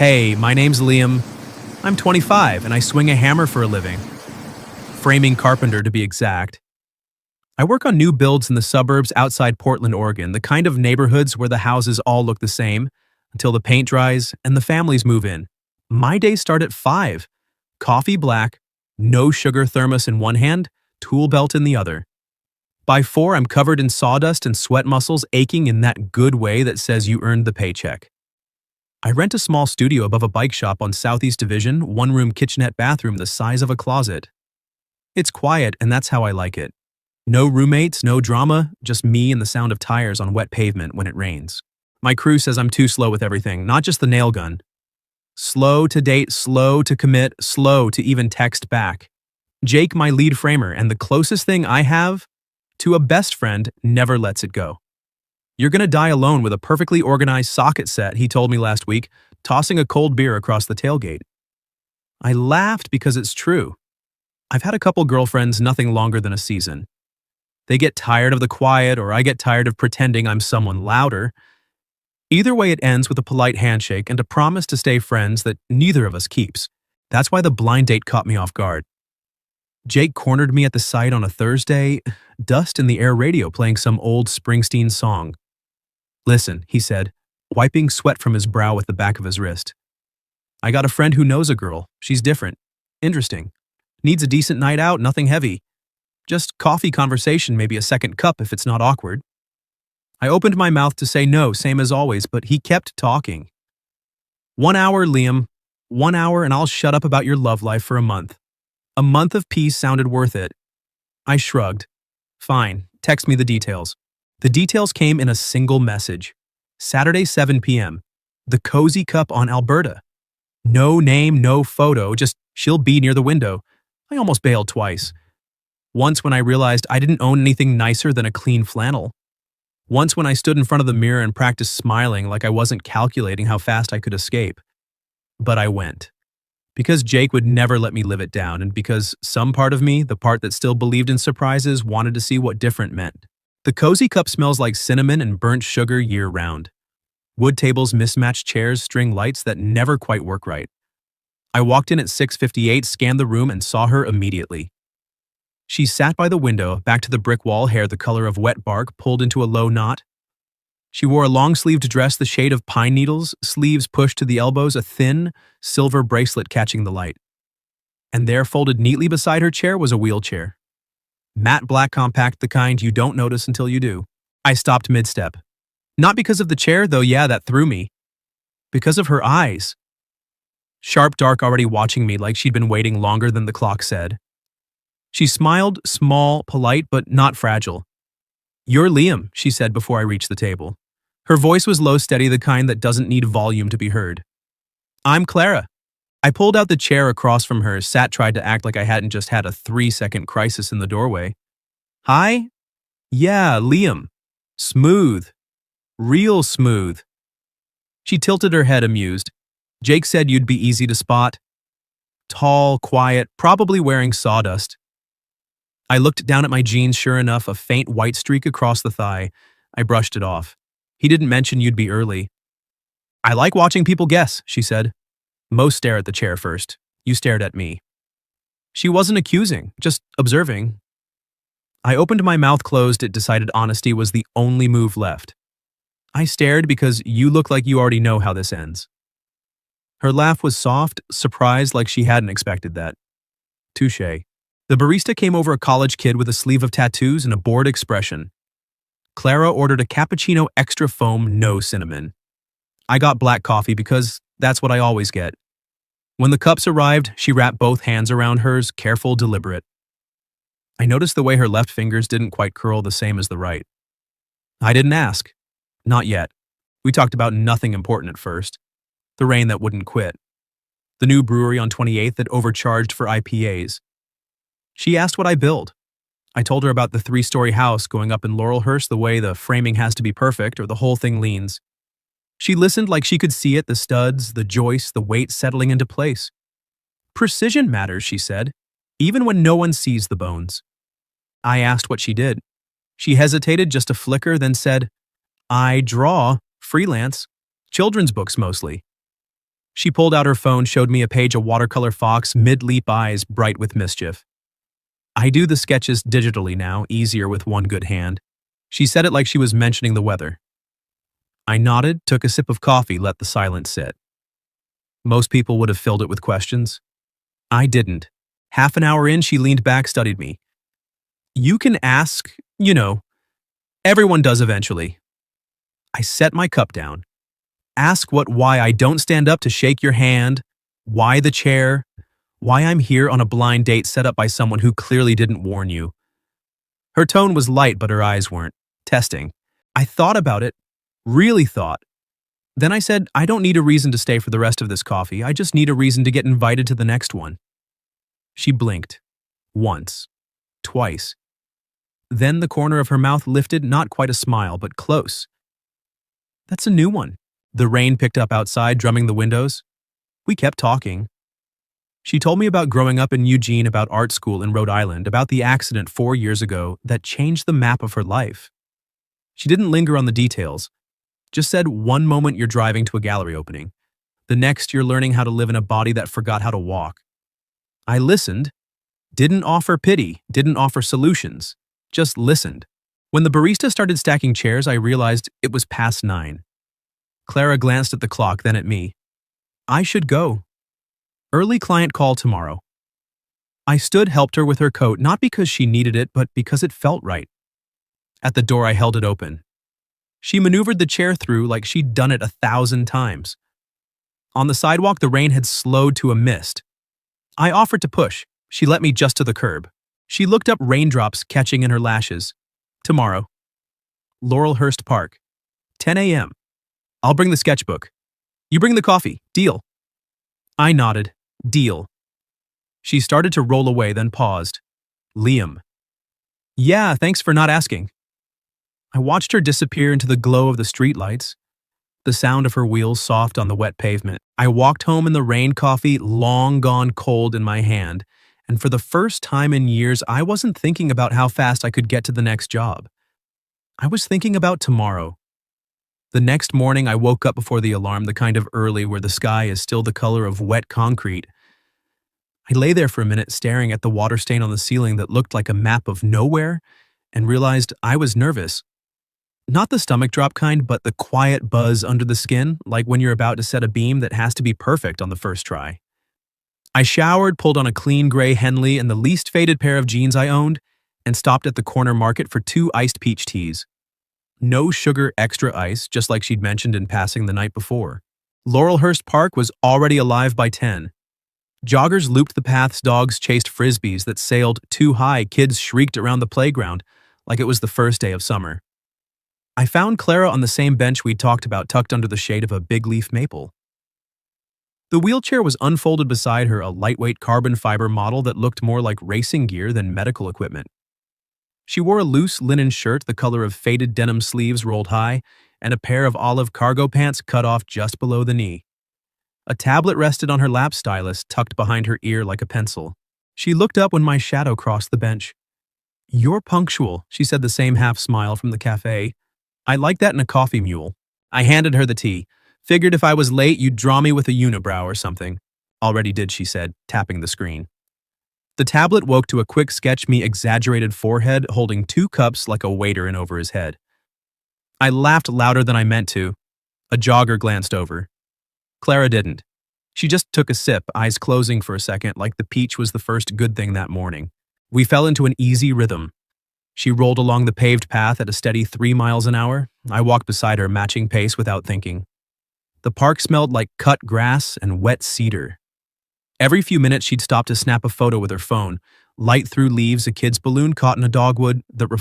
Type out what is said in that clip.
Hey, my name's Liam. I'm 25 and I swing a hammer for a living. Framing carpenter to be exact. I work on new builds in the suburbs outside Portland, Oregon, the kind of neighborhoods where the houses all look the same until the paint dries and the families move in. My days start at 5. Coffee black, no sugar thermos in one hand, tool belt in the other. By 4, I'm covered in sawdust and sweat muscles aching in that good way that says you earned the paycheck. I rent a small studio above a bike shop on Southeast Division, one-room kitchenette bathroom the size of a closet. It's quiet, and that's how I like it. No roommates, no drama, just me and the sound of tires on wet pavement when it rains. My crew says I'm too slow with everything, not just the nail gun. Slow to date, slow to commit, slow to even text back. Jake, my lead framer, and the closest thing I have to a best friend, never lets it go. You're gonna die alone with a perfectly organized socket set, he told me last week, tossing a cold beer across the tailgate. I laughed because it's true. I've had a couple girlfriends nothing longer than a season. They get tired of the quiet, or I get tired of pretending I'm someone louder. Either way, it ends with a polite handshake and a promise to stay friends that neither of us keeps. That's why the blind date caught me off guard. Jake cornered me at the site on a Thursday, dust in the air radio playing some old Springsteen song. Listen, he said, wiping sweat from his brow with the back of his wrist. I got a friend who knows a girl. She's different. Interesting. Needs a decent night out, nothing heavy. Just coffee conversation, maybe a second cup if it's not awkward. I opened my mouth to say no, same as always, but he kept talking. 1 hour, Liam. 1 hour and I'll shut up about your love life for a month. A month of peace sounded worth it. I shrugged. Fine, text me the details. The details came in a single message. Saturday, 7 p.m. The Cozy Cup on Alberta. No name, no photo, just she'll be near the window. I almost bailed twice. Once when I realized I didn't own anything nicer than a clean flannel. Once when I stood in front of the mirror and practiced smiling like I wasn't calculating how fast I could escape. But I went. Because Jake would never let me live it down, and because some part of me, the part that still believed in surprises, wanted to see what different meant. The Cozy Cup smells like cinnamon and burnt sugar year-round. Wood tables, mismatched chairs, string lights that never quite work right. I walked in at 6:58, scanned the room, and saw her immediately. She sat by the window, back to the brick wall, hair the color of wet bark pulled into a low knot. She wore a long-sleeved dress the shade of pine needles, sleeves pushed to the elbows, a thin, silver bracelet catching the light. And there, folded neatly beside her chair, was a wheelchair. Matte black compact, the kind you don't notice until you do. I stopped mid-step. Not because of the chair, though yeah, that threw me. Because of her eyes. Sharp dark, already watching me like she'd been waiting longer than the clock said. She smiled, small, polite, but not fragile. You're Liam, she said before I reached the table. Her voice was low, steady, the kind that doesn't need volume to be heard. I'm Clara. I pulled out the chair across from her, tried to act like I hadn't just had a 3-second crisis in the doorway. Hi? Yeah, Liam. Smooth. Real smooth. She tilted her head, amused. Jake said you'd be easy to spot. Tall, quiet, probably wearing sawdust. I looked down at my jeans, sure enough, a faint white streak across the thigh. I brushed it off. He didn't mention you'd be early. I like watching people guess, she said. Most stare at the chair first. You stared at me. She wasn't accusing, just observing. I opened my mouth closed. It decided honesty was the only move left. I stared because you look like you already know how this ends. Her laugh was soft, surprised like she hadn't expected that. Touché. The barista came over, a college kid with a sleeve of tattoos and a bored expression. Clara ordered a cappuccino extra foam, no cinnamon. I got black coffee because that's what I always get. When the cups arrived, she wrapped both hands around hers, careful, deliberate. I noticed the way her left fingers didn't quite curl the same as the right. I didn't ask. Not yet. We talked about nothing important at first. The rain that wouldn't quit. The new brewery on 28th that overcharged for IPAs. She asked what I build. I told her about the 3-story house going up in Laurelhurst, the way the framing has to be perfect or the whole thing leans. She listened like she could see it, the studs, the joists, the weight settling into place. Precision matters, she said, even when no one sees the bones. I asked what she did. She hesitated just a flicker, then said, I draw, freelance, children's books mostly. She pulled out her phone, showed me a page of watercolor fox, mid-leap eyes bright with mischief. I do the sketches digitally now, easier with one good hand. She said it like she was mentioning the weather. I nodded, took a sip of coffee, let the silence sit. Most people would have filled it with questions. I didn't. Half an hour in, she leaned back, studied me. You can ask, everyone does eventually. I set my cup down. Ask why I don't stand up to shake your hand, why the chair, why I'm here on a blind date set up by someone who clearly didn't warn you. Her tone was light, but her eyes weren't. Testing. I thought about it, really thought. Then I said, I don't need a reason to stay for the rest of this coffee, I just need a reason to get invited to the next one. She blinked. Once. Twice. Then the corner of her mouth lifted, not quite a smile, but close. That's a new one. The rain picked up outside, drumming the windows. We kept talking. She told me about growing up in Eugene, about art school in Rhode Island, about the accident 4 years ago that changed the map of her life. She didn't linger on the details, just said one moment you're driving to a gallery opening, the next you're learning how to live in a body that forgot how to walk. I listened, didn't offer pity, didn't offer solutions, just listened. When the barista started stacking chairs, I realized it was past 9. Clara glanced at the clock, then at me. I should go. Early client call tomorrow. I stood, helped her with her coat, not because she needed it, but because it felt right. At the door, I held it open. She maneuvered the chair through like she'd done it 1,000 times. On the sidewalk, the rain had slowed to a mist. I offered to push. She let me just to the curb. She looked up, raindrops catching in her lashes. Tomorrow. Laurelhurst Park. 10 a.m. I'll bring the sketchbook. You bring the coffee. Deal. I nodded. Deal. She started to roll away, then paused. Liam. Yeah, thanks for not asking. I watched her disappear into the glow of the streetlights. The sound of her wheels soft on the wet pavement. I walked home in the rain, coffee long gone cold in my hand, and for the first time in years, I wasn't thinking about how fast I could get to the next job. I was thinking about tomorrow. The next morning, I woke up before the alarm, the kind of early where the sky is still the color of wet concrete. I lay there for a minute, staring at the water stain on the ceiling that looked like a map of nowhere, and realized I was nervous. Not the stomach drop kind, but the quiet buzz under the skin, like when you're about to set a beam that has to be perfect on the first try. I showered, pulled on a clean gray Henley and the least faded pair of jeans I owned, and stopped at the corner market for 2 iced peach teas. No sugar, extra ice, just like she'd mentioned in passing the night before. Laurelhurst Park was already alive by 10. Joggers looped the paths, dogs chased frisbees that sailed too high, kids shrieked around the playground like it was the first day of summer. I found Clara on the same bench we'd talked about, tucked under the shade of a big leaf maple. The wheelchair was unfolded beside her, a lightweight carbon fiber model that looked more like racing gear than medical equipment. She wore a loose linen shirt, the color of faded denim sleeves rolled high, and a pair of olive cargo pants cut off just below the knee. A tablet rested on her lap, stylus tucked behind her ear like a pencil. She looked up when my shadow crossed the bench. You're punctual, she said, the same half smile from the cafe. I like that in a coffee mule. I handed her the tea. Figured if I was late, you'd draw me with a unibrow or something. Already did, she said, tapping the screen. The tablet woke to a quick sketch me exaggerated forehead holding 2 cups like a waiter in over his head. I laughed louder than I meant to. A jogger glanced over. Clara didn't. She just took a sip, eyes closing for a second, like the peach was the first good thing that morning. We fell into an easy rhythm. She rolled along the paved path at a steady 3 miles an hour. I walked beside her, matching pace without thinking. The park smelled like cut grass and wet cedar. Every few minutes, she'd stop to snap a photo with her phone. Light through leaves, a kid's balloon caught in a dogwood that